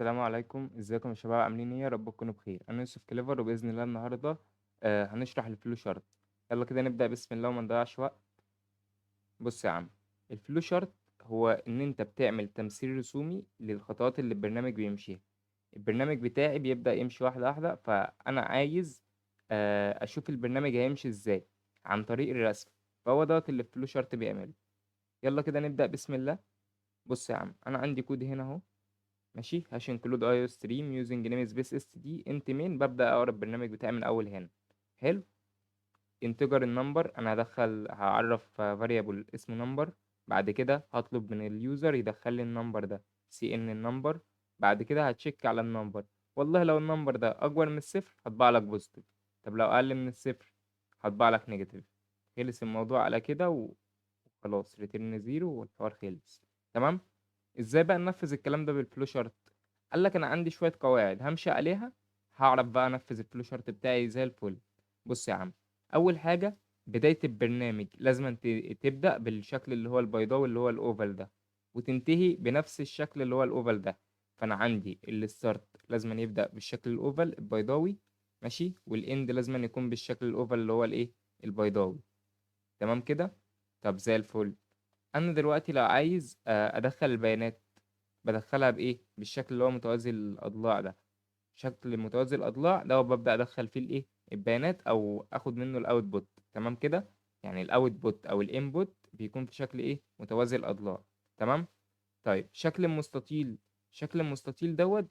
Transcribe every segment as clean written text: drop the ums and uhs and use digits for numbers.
السلام عليكم، ازيكم يا شباب؟ عاملين ايه؟ يا رب تكونوا بخير. انا يوسف كليفر، وباذن الله النهارده هنشرح الفلو شارت. يلا كده نبدا بسم الله وما نضيعش وقت. بص يا عم، الفلو شارت هو ان انت بتعمل تمثيل رسومي للخطوات اللي البرنامج بيمشيها. البرنامج بتاعي بيبدا يمشي واحده واحده، فانا عايز اشوف البرنامج هيمشي ازاي عن طريق الرسم. فهو دوت اللي الفلو شارت بيعمله. يلا كده نبدا بسم الله. بص يا عم، انا عندي كود هنا اهو. ماشي، هاش انكلود اي او ستريم يوزنج نيم سبيس اس دي انت مين. ببدا اقرا البرنامج بتاعي من اول هنا. حلو. انتجر النمبر، انا هعرف فاريبل اسمه نمبر. بعد كده هطلب من اليوزر يدخل لي النمبر ده، سي ان النمبر. بعد كده هتشيك على النمبر. والله لو النمبر ده اكبر من الصفر هطبع لك بوزيتيف. طب لو اقل من الصفر هطبع لك نيجاتيف. خلص الموضوع على كده وخلاص، ريتيرن زيرو والحوار خلص. تمام. ازاي بقى ننفذ الكلام ده بالفلو شارت؟ قال لك انا عندي شويه قواعد همشي عليها، هعرف بقى انفذ الفلو شارت بتاعي زي الفل. بص يا عم، اول حاجه بدايه البرنامج لازم تبدا بالشكل اللي هو البيضاوي اللي هو الاوفال ده، وتنتهي بنفس الشكل اللي هو الاوفال ده. فانا عندي الستارت لازم يبدا بالشكل الاوفال البيضاوي، ماشي، والاند لازم يكون بالشكل الاوفال اللي هو الايه، البيضاوي. تمام كده. طب زي الفل. انا دلوقتي لو عايز ادخل البيانات، بدخلها بايه؟ بالشكل اللي هو متوازي الاضلاع ده. شكل متوازي الاضلاع ده ببدا ادخل فيه الايه، البيانات، او اخد منه الاوتبوت. تمام كده. يعني الاوتبوت او الانبوت بيكون في شكل ايه، متوازي الاضلاع. تمام. طيب شكل المستطيل. شكل المستطيل دوت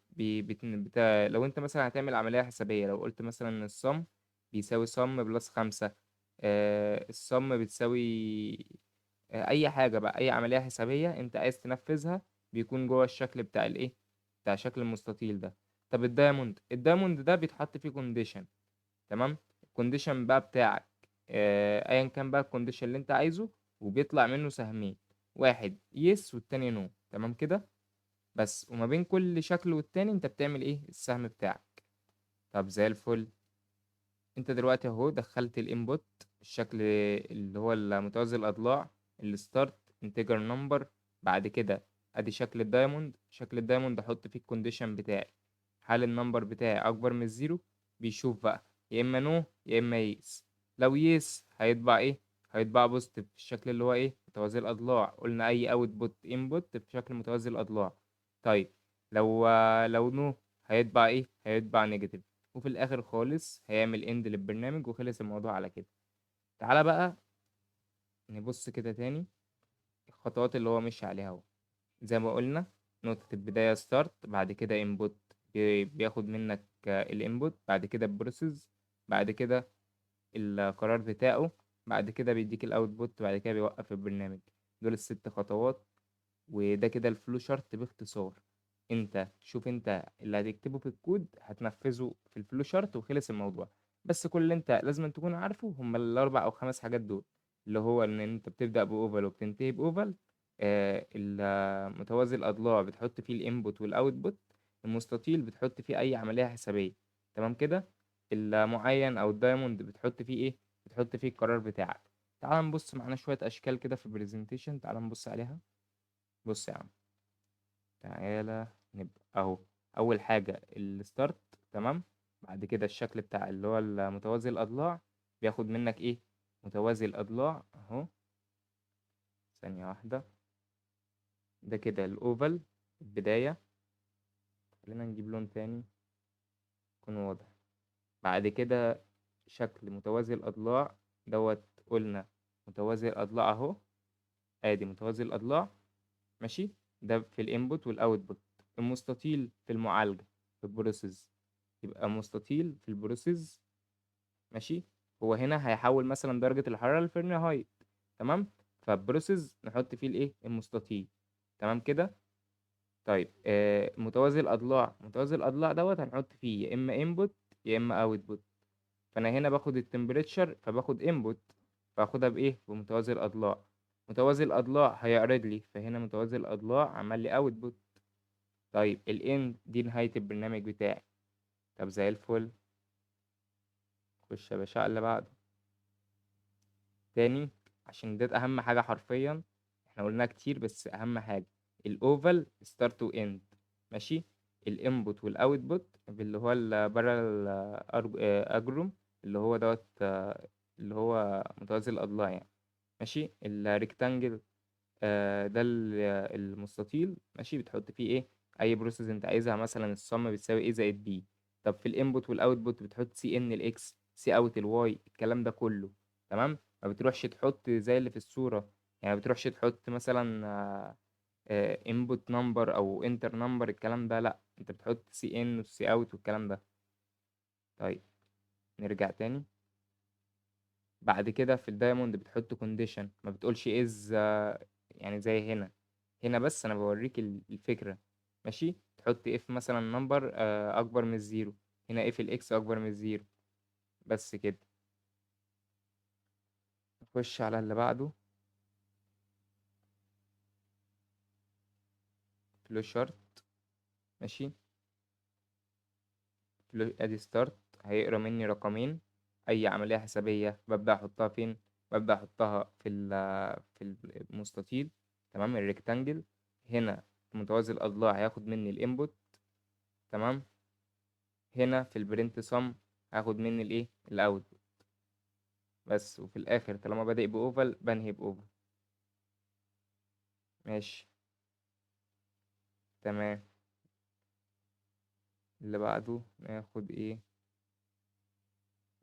لو انت مثلا هتعمل عملية حسابية، لو قلت مثلا ان الصم بيساوي صم بلس خمسة، الصم بتساوي اي حاجة بقى، اي عملية حسابية انت عايز تنفذها بيكون جوه الشكل بتاع الايه، بتاع شكل المستطيل ده. طب الدايموند ده بيتحط فيه كونديشن. تمام. الكونديشن بقى بتاعك ايا كان بقى الكونديشن اللي انت عايزه، وبيطلع منه سهمين، واحد يس والتاني نو. تمام كده. بس وما بين كل شكل والتاني انت بتعمل ايه؟ السهم بتاعك. طب زي الفل. انت دلوقتي اهو دخلت الانبوت الشكل اللي هو المتوازي الاضلاع، الستارت انتجر نمبر. بعد كده ادي شكل الدايموند. شكل الدايموند احط فيه الكونديشن بتاعي، هل النمبر بتاعي اكبر من الزيرو؟ بيشوف بقى يا اما نو يا اما يس. لو يس هيطبع ايه؟ هيطبع بوزيتيف في الشكل اللي هو ايه، متوازي الاضلاع. قلنا اي اوتبوت انبوت في شكل متوازي الاضلاع. طيب لو نو هيطبع ايه؟ هيطبع نيجاتيف. وفي الاخر خالص هيعمل اند للبرنامج وخلص الموضوع على كده. تعالى بقى نبص كده تاني الخطوات اللي هو مشي عليها اهو. زي ما قلنا، نقطة البداية ستارت، بعد كده انبوت بياخد منك الانبوت، بعد كده البروسيس، بعد كده القرار بتاعه، بعد كده بيديك الاوتبوت، بعد كده بيوقف البرنامج. دول الست خطوات. وده كده الفلو شارت باختصار. انت شوف، انت اللي هتكتبه في الكود هتنفذه في الفلو شارت وخلص الموضوع. بس كل اللي انت لازم تكون عارفه هم الاربع او خمس حاجات دول، اللي هو ان انت بتبدأ باوفال وبتنتهي باوفال. متوازي الاضلاع بتحط فيه الانبوت والاوتبوت. المستطيل بتحط فيه اي عملية حسابية. تمام كده. المعين او الدايموند بتحط فيه ايه؟ بتحط فيه القرار بتاعك. تعال نبص معانا شوية اشكال كده في البرزنتيشن، تعال نبص عليها. بص يا عم، تعالى نبدأ اهو. اول حاجة الستارت. تمام. بعد كده الشكل بتاع اللي هو المتوازي الاضلاع بياخد منك ايه، متوازي الاضلاع اهو. ثانية واحدة. ده كده الاوفال، البداية. خلينا نجيب لون تاني يكون واضح. بعد كده شكل متوازي الاضلاع دوت. قلنا متوازي الاضلاع اهو، ادي متوازي الاضلاع. ماشي. ده في الانبوت والاوتبوت. المستطيل في المعالجة، في البروسيس، يبقى مستطيل في البروسيس. ماشي. هو هنا هيحول مثلا درجة الحرارة لفahrenheit. تمام. فالبروسيس نحط فيه الايه، المستطيل. تمام كده. طيب متوازي الاضلاع. متوازي الاضلاع دوت هنحط فيه يا اما انبوت يا اما اوتبوت. فانا هنا باخد التمبريتشر فباخد انبوت، فاخدها بايه، بمتوازي الاضلاع. متوازي الاضلاع هيعرض لي، فهنا متوازي الاضلاع عمل لي اوتبوت. طيب الان دي نهاية البرنامج بتاعي. طب زي الفل. خش يا باشا على اللي بعده. تاني، عشان ده اهم حاجة حرفيا. احنا قلناها كتير بس اهم حاجة، الاوفال ستارت واند. ماشي. الانبوت والاوتبوت اللي هو البارل اجروم، اللي هو دوت اللي هو متوازي الاضلاع يعني. ماشي. الريكتانجل ده المستطيل. ماشي. بتحط فيه ايه؟ اي بروسيس انت عايزها، مثلا الصم بتساوي ايه زائد بي. طب في الانبوت والاوتبوت بتحط سي ان الاكس، سي اوت الواي، الكلام ده كله. تمام. ما بتروحش تحط زي اللي في الصورة، يعني ما بتروحش تحط مثلا انبوت نمبر او انتر نمبر، الكلام ده لا، انت بتحط سي ان وسي اوت والكلام ده. طيب نرجع تاني. بعد كده في الدايموند بتحط كونديشن، ما بتقولش از، يعني زي هنا. هنا بس انا بوريك الفكرة. ماشي. تحط اف مثلا نمبر اكبر من الزيرو، هنا اف الاكس اكبر من الزيرو. بس كده. نخش على اللي بعده. فلو شارت. ماشي. ادي ستارت، هيقرا مني رقمين. اي عمليه حسابيه ببدا احطها فين؟ ببدا احطها في المستطيل. تمام. الريكتانجل. هنا متوازي الاضلاع هياخد مني الانبوت. تمام. هنا في البرنت سم هاخد مني الايه؟ الاوت. بس. وفي الاخر طالما بادئ باوفل بنهي باوفل. ماشي. تمام. اللي بعده ناخد ايه؟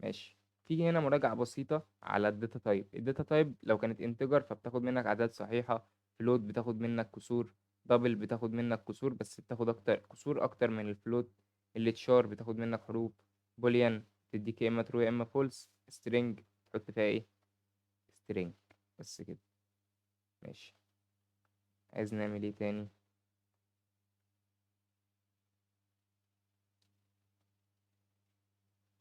ماشي. في هنا مراجعة بسيطة على الداتا تايب. الداتا تايب لو كانت انتجر فبتاخد منك أعداد صحيحة، فلوت بتاخد منك كسور، دبل بتاخد منك كسور بس بتاخد أكتر كسور أكتر من الفلوت، التشار بتاخد منك حروف، بوليان تديك يا إما ترو يا إما فولس، سترينج تحط فيها إيه؟ سترينج. بس كده. ماشي. عايز نعمل إيه تاني؟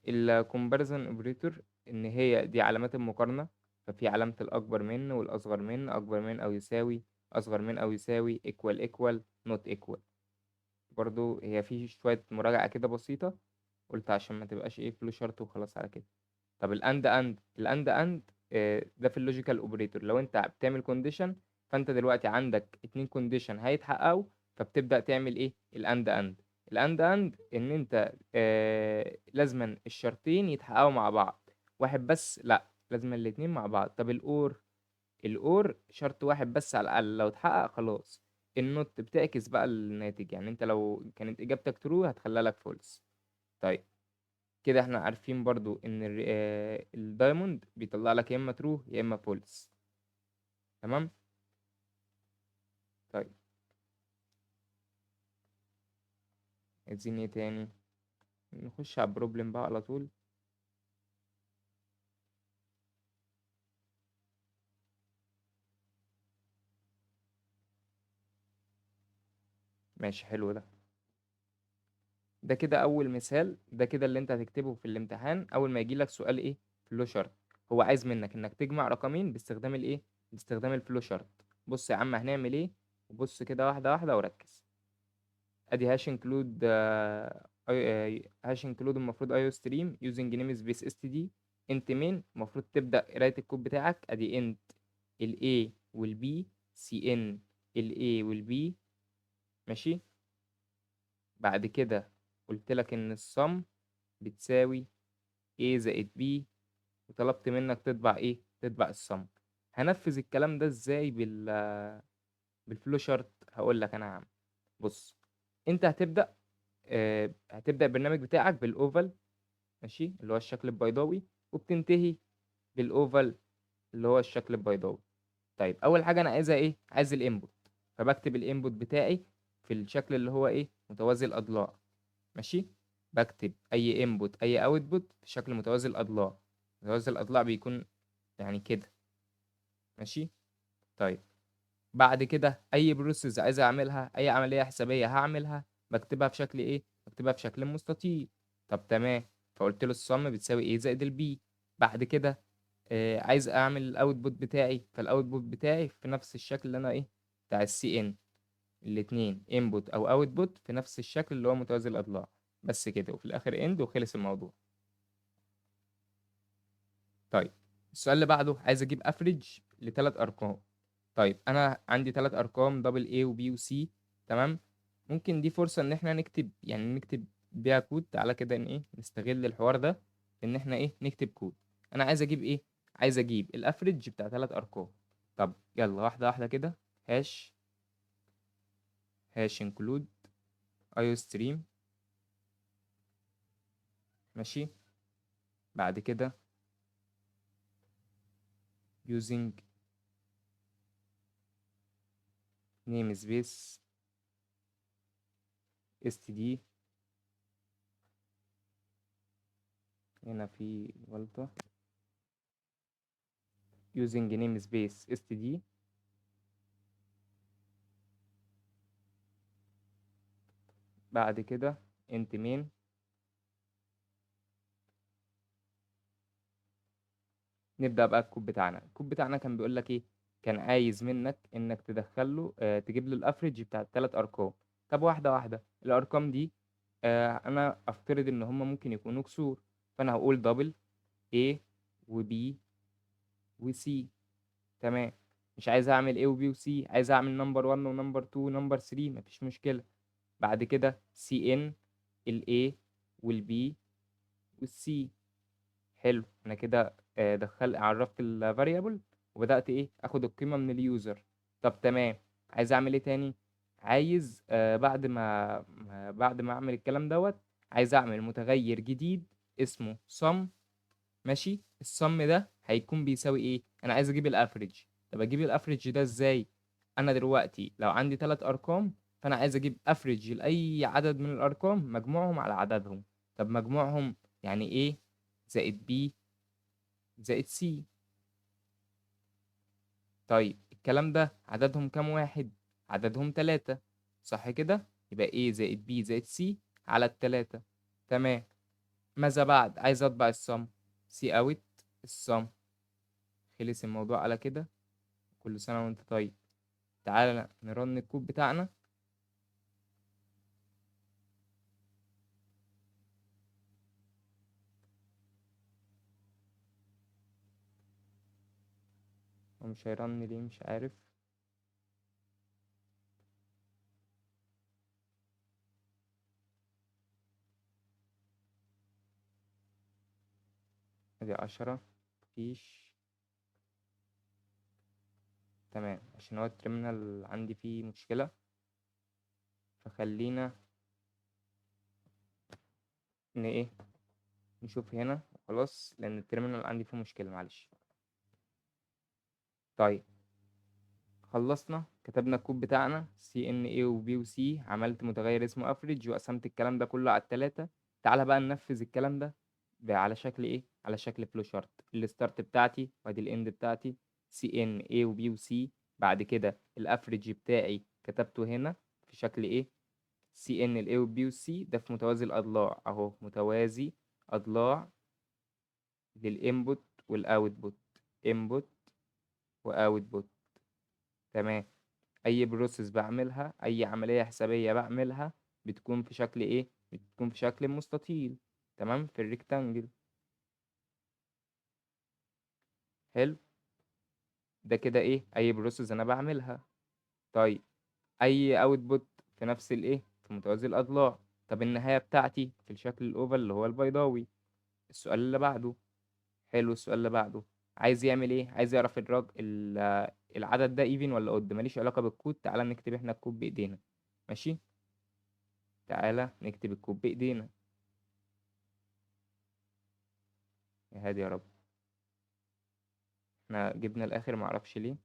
الكومباريزون اوبريتور، ان هي دي علامات المقارنه. ففي علامه الاكبر من والاصغر من، اكبر من او يساوي، اصغر من او يساوي، ايكوال ايكوال، نوت ايكوال. برضو هي في شويه مراجعه كده بسيطه، قلت عشان ما تبقاش ايه فلو شرط وخلاص على كده. طب الاند ده في اللوجيكال اوبريتور. لو انت بتعمل كونديشن، فانت دلوقتي عندك اتنين كونديشن هيتحققوا، فبتبدأ تعمل ايه؟ الاند اند ان انت لازما الشرطين يتحققوا مع بعض، واحد بس لا، لازما الاتنين مع بعض. طب الاور شرط واحد بس على الاقل، لو اتحقق خلاص. النوت بتعكس بقى الناتج، يعني انت لو كانت اجابتك ترو هتخليها لك فولس. طيب كده احنا عارفين برضو ان الدايموند بيطلع لك يا اما ترو يا اما فولس. تمام. طيب عايزين ايه تاني؟ نخش على البروبلم بقى على طول. ماشي. حلو ده. ده كده اول مثال، ده كده اللي انت هتكتبه في الامتحان اول ما يجي لك سؤال ايه؟ فلو شارت. هو عايز منك انك تجمع رقمين باستخدام الايه؟ باستخدام الفلو شارت. بص يا عم هنعمل ايه، وبص كده واحده واحده وركز. ادي هاش انكلود هاش انكلود المفروض ايو ستريم يوزنج نيم سبيس اس تي دي انت مين. المفروض تبدا قرايه الكود بتاعك. ادي انت الاي والبي، سي ان الاي والبي. ماشي. بعد كده قلت لك ان الصم بتساوي a زائد b، وطلبت منك تطبع ايه؟ تطبع الصم. هنفذ الكلام ده ازاي بالفلو شارت؟ هقول لك انا يا عم. بص، انت هتبدا البرنامج بتاعك بالاوفال. ماشي. اللي هو الشكل البيضاوي. وبتنتهي بالاوفال اللي هو الشكل البيضاوي. طيب اول حاجه انا عايزها ايه؟ عايز الانبوت. فبكتب الانبوت بتاعي في الشكل اللي هو ايه؟ متوازي الاضلاع. ماشي. بكتب اي انبوت اي اوتبوت في شكل متوازي الاضلاع. متوازي الاضلاع بيكون يعني كده. ماشي. طيب بعد كده اي بروسيس عايز اعملها، اي عمليه حسابيه هعملها، بكتبها في شكل ايه؟ بكتبها في شكل مستطيل. طب تمام. فقلت له الصم بتساوي ايه زائد البي. بعد كده عايز اعمل الاوتبوت بتاعي، فالاوتبوت بتاعي في نفس الشكل اللي انا ايه؟ بتاع السي ان. الاتنين انبوت او اوتبوت في نفس الشكل اللي هو متوازي الاضلاع. بس كده. وفي الاخر اند وخلص الموضوع. طيب السؤال اللي بعده عايز اجيب افريج لثلاث ارقام. طيب انا عندي ثلاث ارقام دبل A وبي وسي. تمام. ممكن دي فرصة ان احنا نكتب بيها كود. تعالى كده ايه نستغل الحوار ده ان احنا ايه نكتب كود. انا عايز اجيب ايه؟ عايز اجيب الافريج بتاع 3 ارقام. طب يلا واحدة واحدة كده. هاش انكلود ايو ستريم. ماشي. بعد كده using namespace std. هنا في غلطة. using namespace std. بعد كده int main. نبدأ بقى الكود بتاعنا. الكود بتاعنا كان بيقول لك ايه؟ كان عايز منك انك تدخل له تجيب له الافريج بتاع ال3 ارقام. طب واحدة واحدة. الارقام دي انا افترض ان هم ممكن يكونوا كسور. فانا هقول دبل A و B و C. تمام. مش عايز اعمل A و B و C، عايز اعمل نمبر 1 ونمبر 2 ونمبر 3، مفيش مشكلة. بعد كده CN ال A وال B وال C. حلو. انا كده عرفت الفاريبل وبدات ايه اخد القيمه من اليوزر. طب تمام. عايز اعمل ايه تاني؟ عايز بعد ما اعمل الكلام دوت، عايز اعمل متغير جديد اسمه sum. ماشي. السم ده هيكون بيساوي ايه؟ انا عايز اجيب الافريج. طب اجيب الافريج ده ازاي؟ انا دلوقتي لو عندي 3 ارقام، فانا عايز اجيب افريج لاي عدد من الارقام مجموعهم على عددهم. طب مجموعهم يعني ايه؟ زائد بي زائد سي. طيب الكلام ده عددهم كام واحد؟ عددهم 3. صح كده؟ يبقى A زائد B زائد C على ال3. تمام. ماذا بعد؟ عايز اطبع الصم. سي اوت الصم. خلص الموضوع على كده. كل سنة وانت طيب. تعالى نرن الكود بتاعنا. هو مش هيرن ليه؟ مش عارف. ادي 10. مفيش. تمام. عشان هو الترمينال عندي فيه مشكلة، فخلينا ايه نشوف هنا خلاص، لان الترمينال عندي فيه مشكلة. معلش. طيب خلصنا. كتبنا الكود بتاعنا سي ان اي وبي وسي، عملت متغير اسمه افريج وقسمت الكلام ده كله على ال3. تعالى بقى ننفذ الكلام ده على شكل ايه؟ على شكل فلو شارت. الستارت بتاعتي وادي الاند بتاعتي سي ان اي وبي وسي. بعد كده الافريج بتاعي كتبته هنا في شكل ايه؟ سي ان الاي والبي والسي ده في متوازي الاضلاع اهو، متوازي اضلاع للانبوت والاوتبوت. انبوت واوتبوت. تمام. اي بروسيس بعملها، اي عملية حسابية بعملها بتكون في شكل ايه؟ بتكون في شكل مستطيل. تمام. في الريكتانجل. حلو. ده كده ايه؟ اي بروسيس انا بعملها. طيب اي اوتبوت في نفس الايه؟ في متوازي الاضلاع. طب النهاية بتاعتي في الشكل الاوفال اللي هو البيضاوي. السؤال اللي بعده. حلو. السؤال اللي بعده عايز يعمل ايه؟ عايز يعرف العدد ده ايفن ولا اود. ماليش علاقة بالكود. تعالى نكتب احنا الكود بايدينا. ماشي. تعالى نكتب الكود بايدينا. يا هادي يا رب. احنا جبنا الاخر معرفش ليه.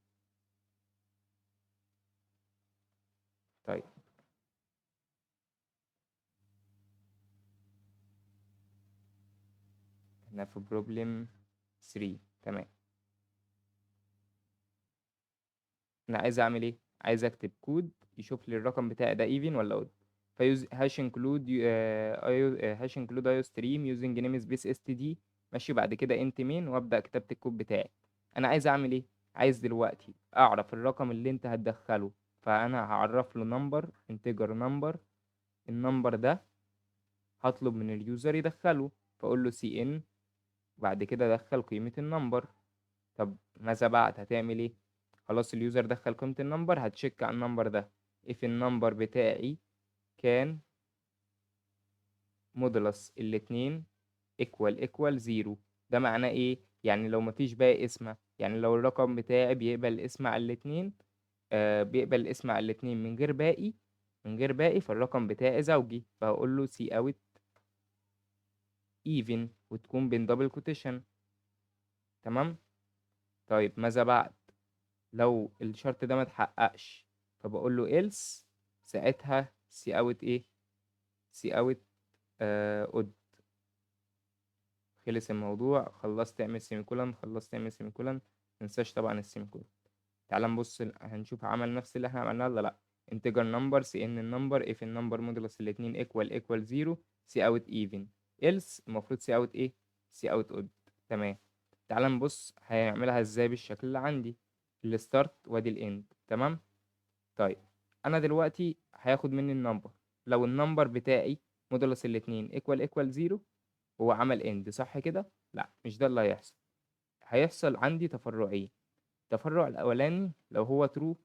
طيب احنا في بروبلم 3. تمام. انا عايز اعمل ايه؟ عايز اكتب كود يشوف لي الرقم بتاعي ده ايفن ولا اود. فيوز هاش انكلود ايو هاش انكلود ايو ستريم يوزنج نيم سبيس اس تي دي. ماشي. بعد كده انت مين وابدا كتابة الكود بتاعي. انا عايز اعمل ايه؟ عايز دلوقتي اعرف الرقم اللي انت هتدخله. فانا هعرف له نمبر انتجر نمبر. النمبر ده هطلب من اليوزر يدخله. فاقول له سي ان. بعد كده دخل قيمة النمبر. طب ماذا بعد؟ هتعمل ايه؟ خلاص اليوزر دخل قيمة النمبر، هتشيك على النمبر ده. if النمبر بتاعي كان مودولس الاتنين equal 0. ده معناه ايه؟ يعني لو مفيش باقي اسمه، يعني لو الرقم بتاعي بيقبل الاسم على الاتنين، بيقبل الاسم على الاتنين من غير باقي فالرقم بتاعي زوجي، فهقول له سي اوت even وتكون بين دبل كوتيشن. تمام. طيب ماذا بعد لو الشرط ده ما اتحققش؟ فبقول له else، ساعتها سي اوت ايه؟ سي اوت اود. خلص الموضوع، خلصت اعمل سيميكولن، خلصت اعمل سيميكولن، متنساش طبعا السيميكولن. تعال نبص هنشوف عمل نفس اللي احنا عملناه ولا لا. integer number سي ان النمبر if النمبر مودولس الاتنين equal 0 سي اوت even. else المفروض سي اوت ايه؟ سي اوت odd. تمام. تعال نبص هيعملها ازاي بالشكل اللي عندي. الستارت وادي الاند. تمام. طيب انا دلوقتي هياخد مني النمبر. لو النمبر بتاعي مودولس الاتنين equal 0 هو عمل اند، صح كده؟ لا، مش ده اللي هيحصل. هيحصل عندي تفرعين. التفرع الاولاني لو هو true،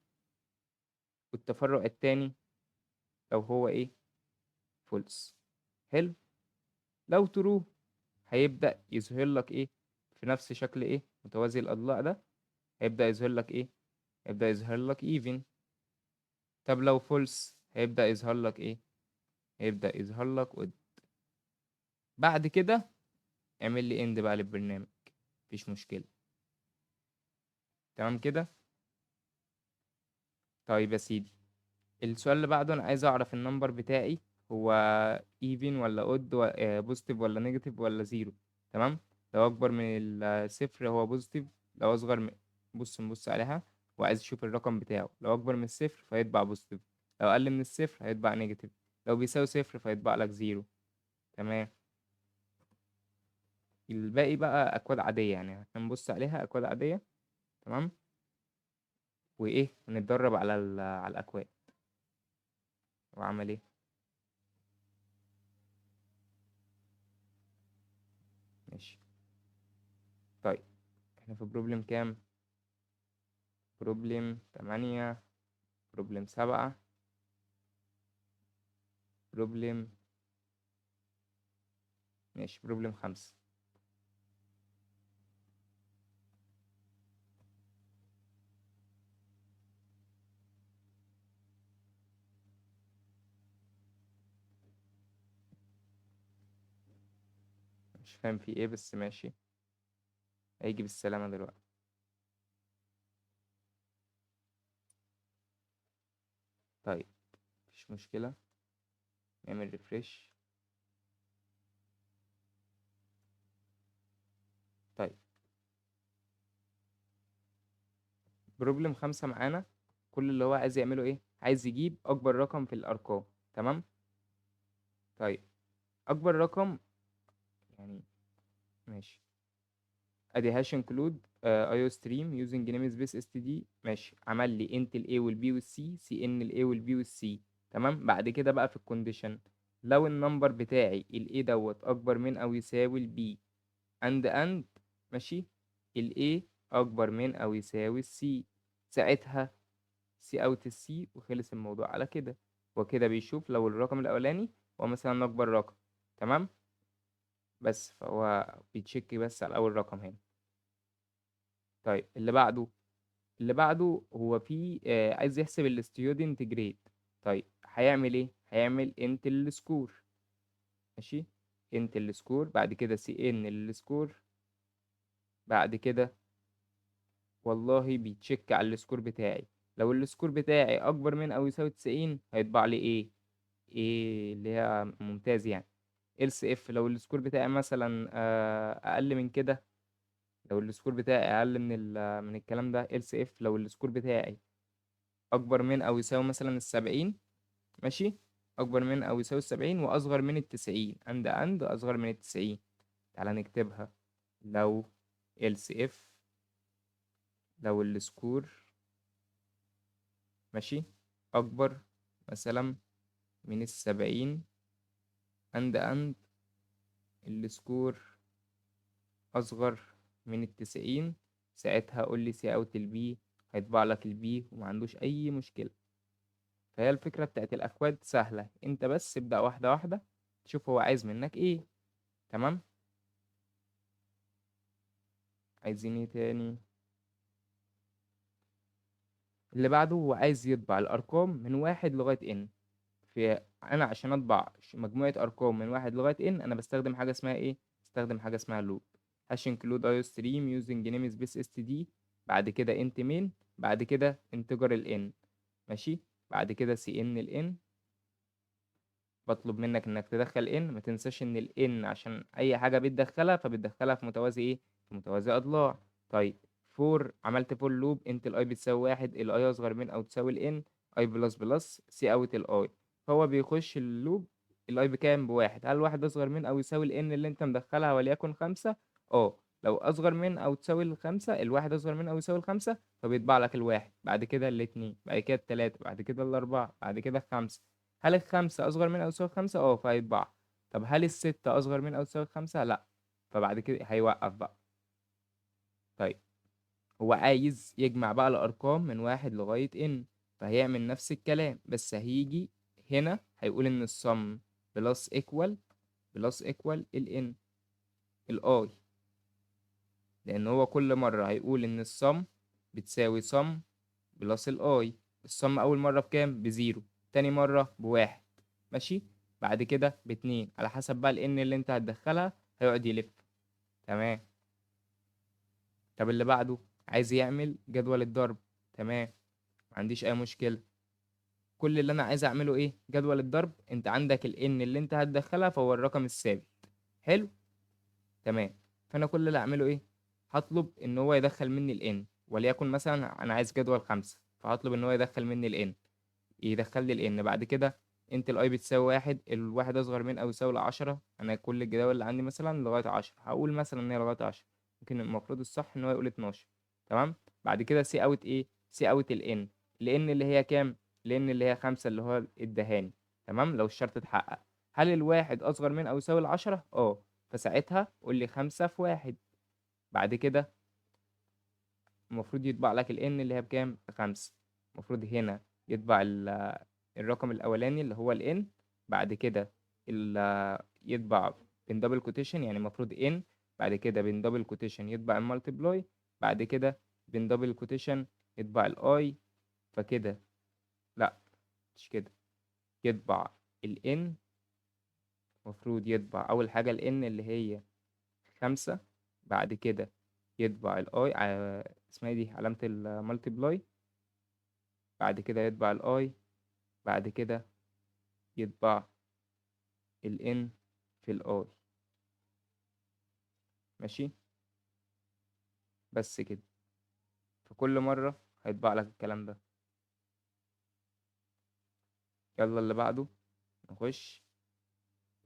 والتفرع التاني لو هو ايه؟ false. حلو. لو true هيبدأ يظهر لك ايه؟ في نفس شكل ايه؟ متوازي الاضلاع ده. هيبدأ يظهر لك ايه؟ هيبدأ يظهر لك even. طب لو false هيبدأ يظهر لك ايه؟ هيبدأ يظهر لك odd. بعد كده اعمل لي end بقى للبرنامج، مفيش مشكلة. تمام كده. طيب يا سيدي، السؤال اللي بعده انا عايز اعرف النمبر بتاعي هو even ولا odd، بوزيتيف ولا نيجاتيف ولا زيرو. تمام. لو اكبر من الصفر هو بوزيتيف، لو اصغر من، نبص عليها. وعايز اشوف الرقم بتاعه، لو اكبر من الصفر فيطبع بوزيتيف، لو اقل من الصفر هيطبع نيجاتيف، لو بيساوي صفر فيطبع لك زيرو. تمام. الباقي بقى اكواد عادية، يعني هنبص عليها اكواد عادية. تمام. وايه، ونتدرب على الاكواد. وعمل ايه؟ ماشي. طيب احنا في بروبلم كام؟ بروبلم 8، بروبلم 7، بروبلم، ماشي بروبلم 5. مش فاهم في ايه بس ماشي، هيجي بالسلامة دلوقتي. طيب مفيش مشكلة، نعمل ريفريش. طيب بروبلم 5 معانا، كل اللي هو عايز يعمله ايه؟ عايز يجيب أكبر رقم في الأرقام. تمام. طيب أكبر رقم يعني، ماشي. ادي هاش انكلود ايو ستريم يوزنج نيم سبيس اس تي دي. ماشي، عمل لي انت الاي والبي والسي، سي ان الاي والبي والسي. تمام. بعد كده بقى في الكونديشن، لو النمبر بتاعي الاي دوت اكبر من او يساوي البي اند ماشي، الاي اكبر من او يساوي السي، ساعتها سي اوت السي وخلص الموضوع على كده. وكده بيشوف لو الرقم الاولاني هو مثلا اكبر رقم. تمام. بس فهو بيتشيك بس على اول رقم هنا. طيب اللي بعده هو في عايز يحسب الستودنت جريد. طيب هيعمل ايه؟ هيعمل انت السكور. ماشي. انت السكور، بعد كده سي ان السكور. بعد كده والله بيتشيك على السكور بتاعي. لو السكور بتاعي اكبر من او يساوي 90 هيطبع لي ايه اللي هي ممتاز يعني. else if لو السكور بتاعي مثلا اقل من كده، لو السكور بتاعي اقل من الكلام ده else if لو السكور بتاعي اكبر من او يساوي مثلا 70. ماشي. اكبر من او يساوي 70 واصغر من 90، عند اصغر من 90. تعالى نكتبها. لو else if لو السكور ماشي اكبر مثلا من 70، عند السكور اصغر من 90، ساعتها قول لي سي اوت البي، هيطبع لك البي وما عندوش اي مشكلة. فهي الفكرة بتاعت الأكواد سهلة، أنت بس ابدأ واحدة واحدة، تشوف هو عايز منك إيه. تمام. عايزين إيه تاني؟ اللي بعده هو عايز يطبع الأرقام من 1 لغاية N. أنا عشان أطبع مجموعة أرقام من 1 لغاية N، أنا بستخدم حاجة اسمها إيه؟ بستخدم حاجة اسمها loop. hash include iostream using namespace std، بعد كده int main، بعد كده integer N. ماشي. بعد كده cn بطلب منك انك تدخل ان، ما تنساش ان الان عشان اي حاجه بتدخلها فبتدخلها في متوازي ايه، في متوازي اضلاع. طيب فور، عملت فور لوب، انت الاي بتساوي 1، الاي اصغر من او تساوي الان، اي بلس بلس سي اوت الاي. فهو بيخش اللوب، الاي بكام، بواحد. هل واحد اصغر من او يساوي الان اللي انت مدخلها وليكن 5؟ اه. لو اصغر من او تساوي الخمسة، الواحد اصغر من او يساوي الخمسة، فبيطبع لك الواحد، بعد كده الاتنين، بعد كده التلاتة، بعد كده الاربعة، بعد كده الخمسة. هل الخمسة أصغر من أو تساوي خمسة؟ اه، فهيطبع. طب هل الستة أصغر من أو تساوي خمسة؟ لأ. فبعد كده هيوقف بقى. طيب هو عايز يجمع بقى الأرقام من 1 لغاية N، فهيعمل نفس الكلام، بس هيجي هنا هيقول إن الصم بلس إيكوال، بلس إيكوال الN، الآي. لأن هو كل مرة هيقول إن الصم بتساوي صم بلس الآي. الصم أول مرة بكام؟ بزيرو. تاني مرة بواحد. ماشي. بعد كده باتنين، على حسب بقى الN اللي انت هتدخلها هيقعد يلف. تمام. طب اللي بعده عايز يعمل جدول الضرب. تمام، ما عنديش أي مشكلة. كل اللي أنا عايز أعمله إيه؟ جدول الضرب. انت عندك الN اللي انت هتدخلها فهو الرقم الثابت. حلو. تمام. فأنا كل اللي أعمله إيه؟ هطلب إن هو يدخل مني الN، وليكن مثلا أنا عايز جدول 5، فهطلب إن هو يدخل مني الN، يدخل لي الان. بعد كده انت الاي بتساوي 1، الواحد اصغر من او يساوي 10. انا كل الجداول اللي عندي مثلا لغايه 10، هقول مثلا ان هي لغايه 10، ممكن المفروض الصح ان هو يقول 12. تمام. بعد كده سي اوت ايه؟ سي اوت الان. الان اللي هي كام؟ الان اللي هي 5 اللي هو الدهاني. تمام. لو الشرط اتحقق، هل الواحد اصغر من او يساوي 10؟ اه. فساعتها قول لي 5 في 1. بعد كده المفروض يطبع لك الان اللي هي بكام؟ ب5. المفروض هنا يطبع الرقم الاولاني اللي هو الان، بعد كده يطبع بين دبل كوتيشن، يعني المفروض ان، بعد كده بين دبل كوتيشن يطبع المالتيبلاي، بعد كده بين دبل كوتيشن يطبع الاي. فكده، لا مش كده، يطبع الان. المفروض يطبع اول حاجه الان اللي هي 5، بعد كده يطبع الاي، اسمها إيه دي، علامه المالتيبلاي، بعد كده يطبع الاي، بعد كده يطبع الان في الاي. ماشي. بس كده. فكل مرة هيطبع لك الكلام ده. يلا اللي بعده نخش.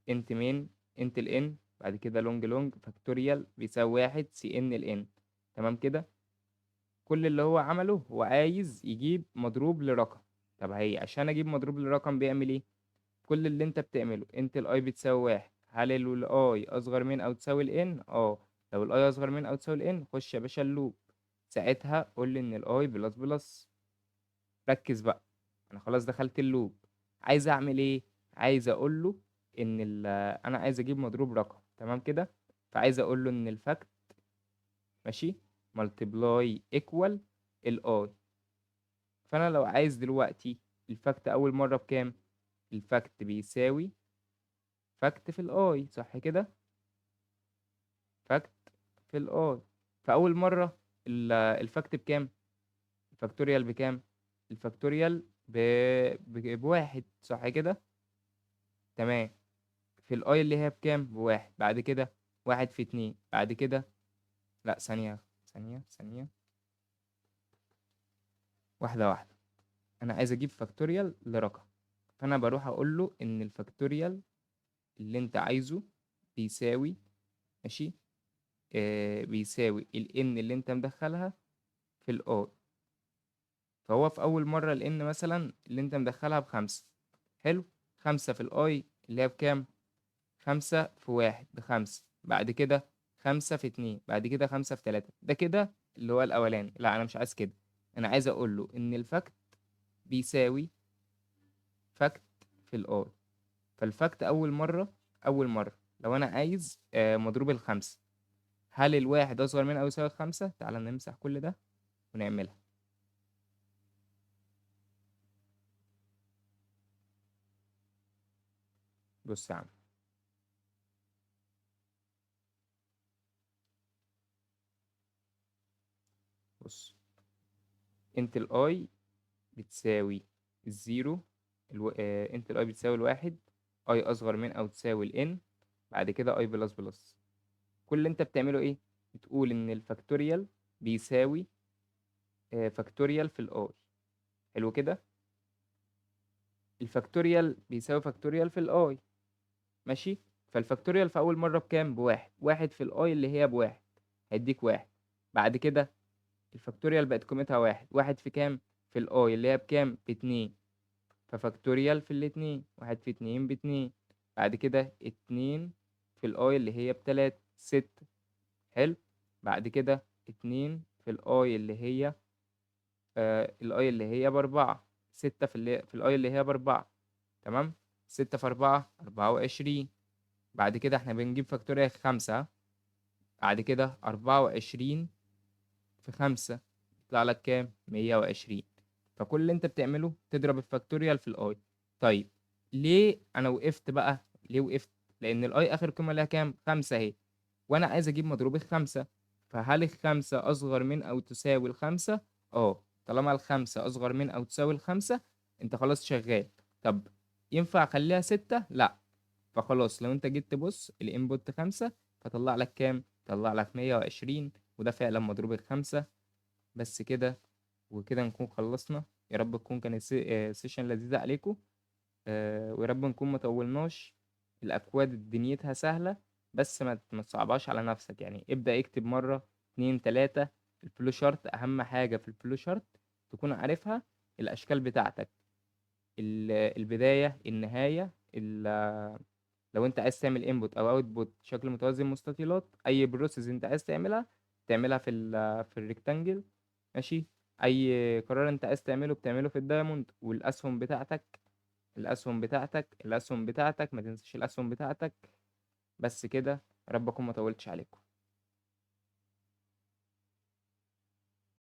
انت مين، انت الان، بعد كده لونج لونج فاكتوريال بيساوي 1 سي ان الان. تمام كده. كل اللي هو عمله هو عايز يجيب مضروب لرقم. طب هي عشان اجيب مضروب لرقم بيعمل ايه؟ كل اللي انت بتعمله، انت الاي بتساوي 1، هل الاي اصغر من او تساوي الان؟ اه. لو الاي اصغر من او تساوي الان، خش يا باشا اللوب. ساعتها قول لي ان الاي بلس بلس. ركز بقى. انا خلاص دخلت اللوب. عايز اعمل ايه؟ عايز اقول له ان انا عايز اجيب مضروب رقم. تمام كده. فعايز اقول له ان الفاكت، ماشي، ملتبلاي ايكوال الاي. فانا لو عايز دلوقتي الفاكت اول مره بكام، الفاكت بيساوي فاكت في الاي، صح كده؟ فاكت في الاي. فاول مره الفاكت بكام؟ الفاكتوريال بكام؟ الفاكتوريال بواحد، صح كده؟ تمام. في الاي اللي هي بكام؟ بواحد. بعد كده واحد في اتنين، بعد كده، لا ثانية، ثانية، واحدة واحدة. أنا عايز أجيب فاكتوريال لرقم، فأنا بروح أقول له إن الفاكتوريال اللي أنت عايزه بيساوي، ماشي، بيساوي ال n اللي أنت مدخلها في ال i. فهو في أول مرة ال n مثلا اللي أنت مدخلها ب5. حلو. 5 في ال i اللي هي بكام؟ 5 في 1 ب5. بعد كده 5 في 2، بعد كده 5 في 3. ده كده اللي هو الأولاني. لا أنا مش عايز كده. أنا عايز أقول له إن الفاكت بيساوي فاكت في الاي. فالفاكت اول مره لو انا عايز مضروب الخمسة، هل الواحد اصغر من او يساوي الخمسة؟ تعالى نمسح كل ده ونعملها. بص يا عم، بص، انت الاي بتساوي الزيرو، انت الاي بتساوي الواحد، اي اصغر من او تساوي الان، بعد كده اي بلس بلس. كل اللي انت بتعمله ايه؟ بتقول ان الفاكتوريال بيساوي فاكتوريال في الاي. حلو كده. الفاكتوريال بيساوي فاكتوريال في الاي، ماشي. فالفاكتوريال في اول مره بكام؟ بواحد. واحد في الاي اللي هي بواحد هيديك واحد. بعد كده الفاكتوريال بقت قيمتها واحد. واحد في كام؟ في الاي اللي هي بكام؟ باتنين. ففاكتوريال في الاتنين، واحد في اتنين باتنين. بعد كده اتنين في الاي اللي هي بتلاتة، ستة. حلو. بعد كده اتنين في الاي اللي هي الاي اللي هي باربعة، ستة في الاي اللي هي باربعة. تمام. ستة في أربعة، 24. بعد كده احنا بنجيب فاكتوريال خمسة. بعد كده 24 في خمسة يطلع لك كام؟ 120. فكل اللي انت بتعمله تضرب الفاكتوريال في الاي. طيب، ليه انا وقفت بقى؟ ليه وقفت؟ لان الاي اخر قيمة لها كام؟ خمسة اهي، وانا عايز اجيب مضروب الخمسة. فهل الخمسة اصغر من او تساوي الخمسة؟ اه. طالما الخمسة اصغر من او تساوي الخمسة، انت خلاص شغال. طب ينفع اخليها ستة؟ لا. فخلاص، لو انت جيت تبص الانبوت خمسة، فطلع لك كام؟ طلع لك 120، وده فعلا مضروب الخمسة. بس كده، وكده نكون خلصنا. يا رب تكون كانت سيشن لذيذة عليكم. ويا رب نكون ما طولناش. الأكواد دنيتها سهلة، بس ما تصعبهاش على نفسك. يعني ابدأ اكتب مرة اتنين تلاتة. الفلو شارت أهم حاجة في الفلو شارت تكون عارفها. الأشكال بتاعتك، البداية، النهاية، لو انت عايز تعمل انبوت او اوتبوت شكل متوازي مستطيلات، اي بروسيس انت عايز تعملها تعملها في الريكتانجل. ماشي. اي قرار انت عايز تعمله بتعمله في الدايموند. والاسهم بتاعتك، الاسهم بتاعتك ما تنساش الاسهم بتاعتك. بس كده. ربكم ما طولتش عليكم.